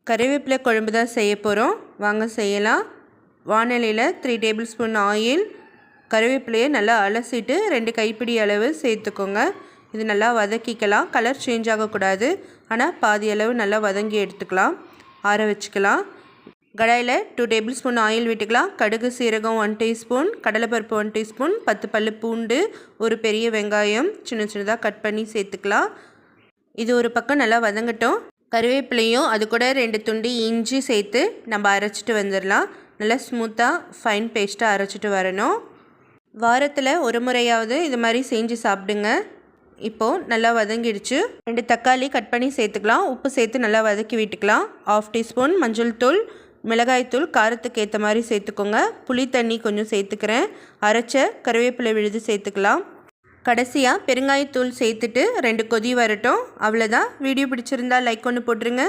கறிவேப்பிலை குழம்பு தான் செய்ய போகிறோம். வாங்க செய்யலாம். வாணலியில் 3 டேபிள் ஸ்பூன் ஆயில், கறிவேப்பிலையை நல்லா அலசிட்டு 2 கைப்பிடி அளவு சேர்த்துக்கோங்க. இது நல்லா வதக்கிக்கலாம். கலர் சேஞ்ச் ஆகக்கூடாது, ஆனால் பாதி அளவு நல்லா வதங்கி எடுத்துக்கலாம். ஆற வச்சுக்கலாம். கடாயில் 2 டேபிள் ஸ்பூன் ஆயில் விட்டுக்கலாம். கடுகு சீரகம் 1 டீஸ்பூன், கடலைப்பருப்பு 1 டீஸ்பூன், 10 பல்லு பூண்டு, ஒரு பெரிய வெங்காயம் சின்ன சின்னதாக கட் பண்ணி சேர்த்துக்கலாம். இது ஒரு பக்கம் நல்லா வதங்கட்டும். கறிவேப்பிலையும் அது கூட 2 துண்டு இஞ்சி சேர்த்து நம்ம அரைச்சிட்டு வந்துடலாம். நல்லா ஸ்மூத்தாக ஃபைன் பேஸ்ட்டாக அரைச்சிட்டு வரணும். வாரத்தில் ஒரு முறையாவது இது மாதிரி செஞ்சு சாப்பிடுங்க. இப்போது நல்லா வதங்கிடுச்சு. 2 தக்காளி கட் பண்ணி சேர்த்துக்கலாம். உப்பு சேர்த்து நல்லா வதக்கி விட்டுக்கலாம். 1/2 டீஸ்பூன் மஞ்சள் தூள், மிளகாய்த்தூள் காரத்துக்கு ஏற்ற மாதிரி சேர்த்துக்கோங்க. புளி தண்ணி கொஞ்சம் சேர்த்துக்கிறேன். அரைச்ச கறிவேப்பிலை விழுது சேர்த்துக்கலாம். கடைசியாக பெருங்காயத்தூள் சேர்த்துட்டு 2 கொதி வரட்டும். அவ்வளோதான். வீடியோ பிடிச்சிருந்தா லைக் ஒன்று போட்டுருங்க.